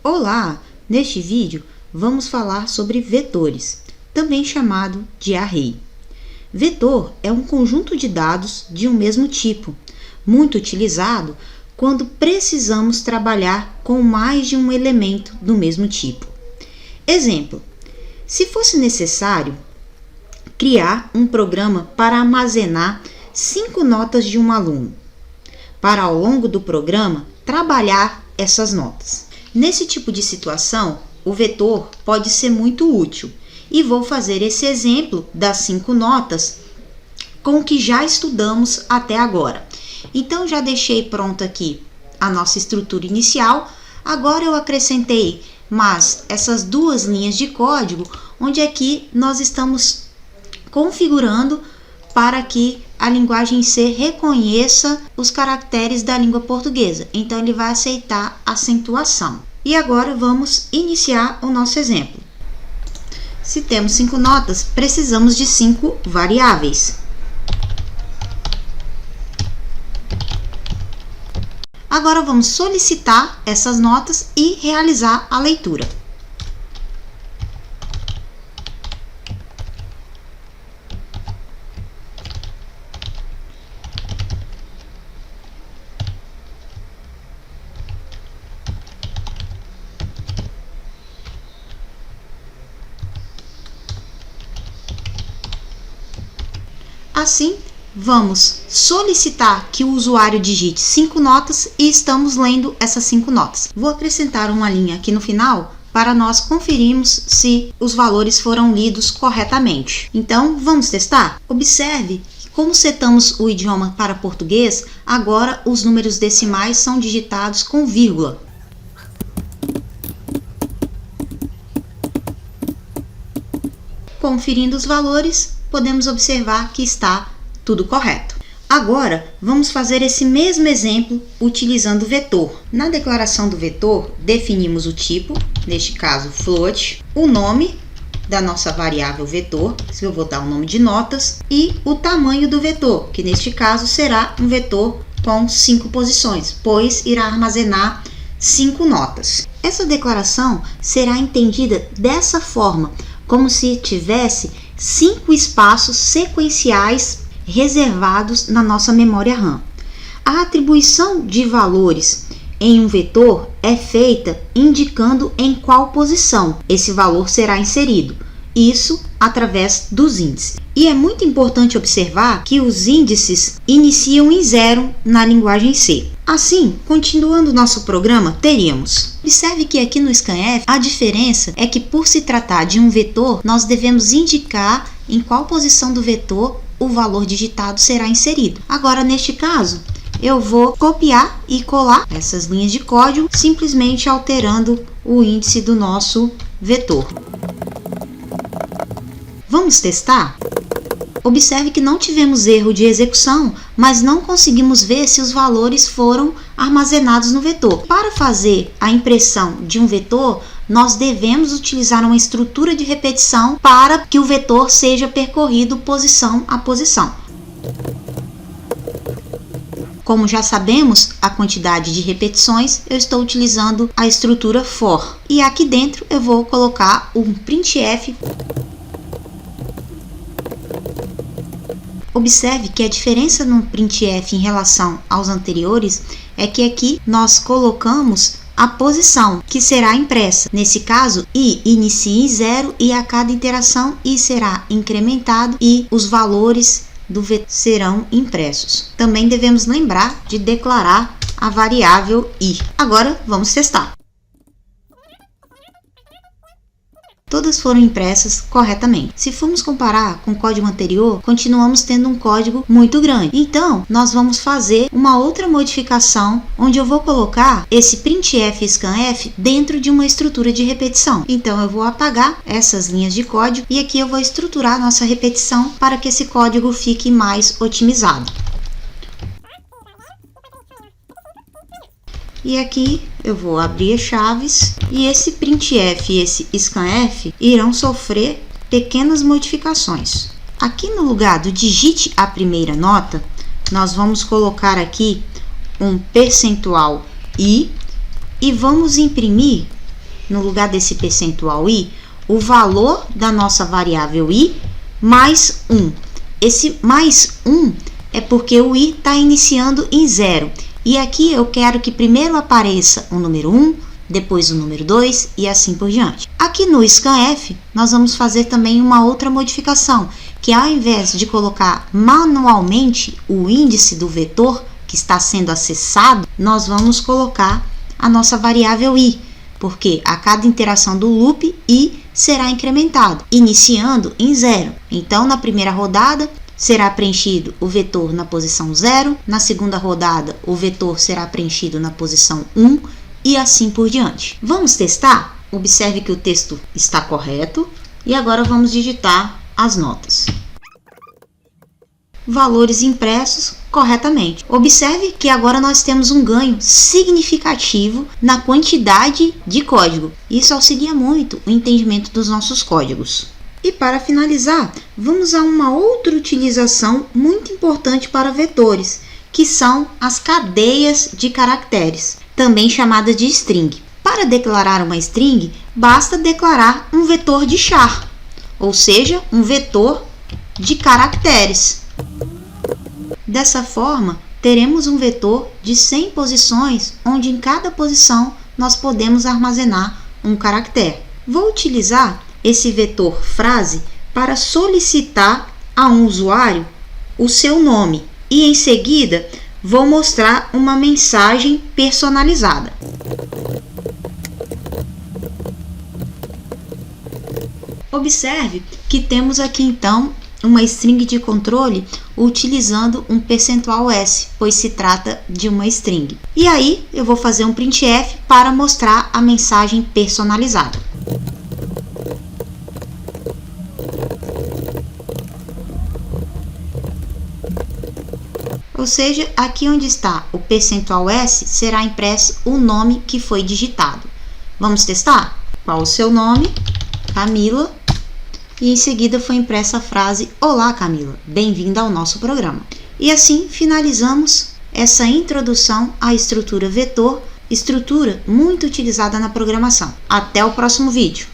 Olá! Neste vídeo vamos falar sobre vetores, também chamado de array. Vetor é um conjunto de dados de um mesmo tipo, muito utilizado quando precisamos trabalhar com mais de um elemento do mesmo tipo. Exemplo: se fosse necessário criar um programa para armazenar 5 notas de um aluno, para ao longo do programa trabalhar essas notas. Nesse tipo de situação, o vetor pode ser muito útil e vou fazer esse exemplo das 5 notas com o que já estudamos até agora. Então, já deixei pronto aqui a nossa estrutura inicial. Agora eu acrescentei mais essas 2 linhas de código, onde aqui nós estamos configurando para que a linguagem C reconheça os caracteres da língua portuguesa. Então, ele vai aceitar acentuação. E agora vamos iniciar o nosso exemplo. Se temos 5 notas, precisamos de 5 variáveis. Agora vamos solicitar essas notas e realizar a leitura. Assim, vamos solicitar que o usuário digite 5 notas e estamos lendo essas 5 notas. Vou acrescentar uma linha aqui no final para nós conferirmos se os valores foram lidos corretamente. Então, vamos testar? Observe que, como setamos o idioma para português, agora os números decimais são digitados com vírgula. Conferindo os valores, podemos observar que está tudo correto. Agora, vamos fazer esse mesmo exemplo utilizando o vetor. Na declaração do vetor, definimos o tipo, neste caso float, o nome da nossa variável vetor, se eu vou dar o nome de notas, e o tamanho do vetor, que neste caso será um vetor com 5 posições, pois irá armazenar 5 notas. Essa declaração será entendida dessa forma, como se tivesse 5 espaços sequenciais reservados na nossa memória RAM. A atribuição de valores em um vetor é feita indicando em qual posição esse valor será inserido, isso através dos índices. E é muito importante observar que os índices iniciam em 0 na linguagem C. Assim, continuando nosso programa, teríamos. Observe que aqui no scanf a diferença é que, por se tratar de um vetor, nós devemos indicar em qual posição do vetor o valor digitado será inserido. Agora, neste caso, eu vou copiar e colar essas linhas de código, simplesmente alterando o índice do nosso vetor. Vamos testar? Observe que não tivemos erro de execução, mas não conseguimos ver se os valores foram armazenados no vetor. Para fazer a impressão de um vetor, nós devemos utilizar uma estrutura de repetição para que o vetor seja percorrido posição a posição. Como já sabemos a quantidade de repetições, eu estou utilizando a estrutura for. E aqui dentro eu vou colocar um printf. Observe que a diferença no printf em relação aos anteriores é que aqui nós colocamos a posição que será impressa. Nesse caso, i inicia em 0 e a cada interação i será incrementado e os valores do vetor serão impressos. Também devemos lembrar de declarar a variável i. Agora vamos testar. Todas foram impressas corretamente. Se formos comparar com o código anterior, continuamos tendo um código muito grande. Então, nós vamos fazer uma outra modificação, onde eu vou colocar esse printf scanf dentro de uma estrutura de repetição. Então, eu vou apagar essas linhas de código e aqui eu vou estruturar a nossa repetição para que esse código fique mais otimizado. E aqui eu vou abrir as chaves e esse printf e esse scanf irão sofrer pequenas modificações. Aqui no lugar do digite a primeira nota, nós vamos colocar aqui um percentual i e vamos imprimir no lugar desse percentual i, o valor da nossa variável i mais 1. Esse mais 1 é porque o i está iniciando em 0. E aqui eu quero que primeiro apareça o número 1, depois o número 2 e assim por diante. Aqui no scanf, nós vamos fazer também uma outra modificação, que ao invés de colocar manualmente o índice do vetor que está sendo acessado, nós vamos colocar a nossa variável i, porque a cada interação do loop, i será incrementado, iniciando em 0. Então, na primeira rodada, será preenchido o vetor na posição 0, na segunda rodada, o vetor será preenchido na posição 1 e assim por diante. Vamos testar? Observe que o texto está correto e agora vamos digitar as notas. Valores impressos corretamente. Observe que agora nós temos um ganho significativo na quantidade de código. Isso auxilia muito o entendimento dos nossos códigos. E para finalizar, vamos a uma outra utilização muito importante para vetores, que são as cadeias de caracteres, também chamadas de string. Para declarar uma string, basta declarar um vetor de char, ou seja, um vetor de caracteres. Dessa forma, teremos um vetor de 100 posições, onde em cada posição nós podemos armazenar um caractere. Vou utilizar esse vetor frase para solicitar a um usuário o seu nome e em seguida vou mostrar uma mensagem personalizada. Observe que temos aqui então uma string de controle utilizando um percentual %s, pois se trata de uma string. E aí eu vou fazer um printf para mostrar a mensagem personalizada. Ou seja, aqui onde está o percentual %s, será impresso o nome que foi digitado. Vamos testar? Qual o seu nome? Camila. E em seguida foi impressa a frase: Olá, Camila, bem-vinda ao nosso programa. E assim finalizamos essa introdução à estrutura vetor, estrutura muito utilizada na programação. Até o próximo vídeo!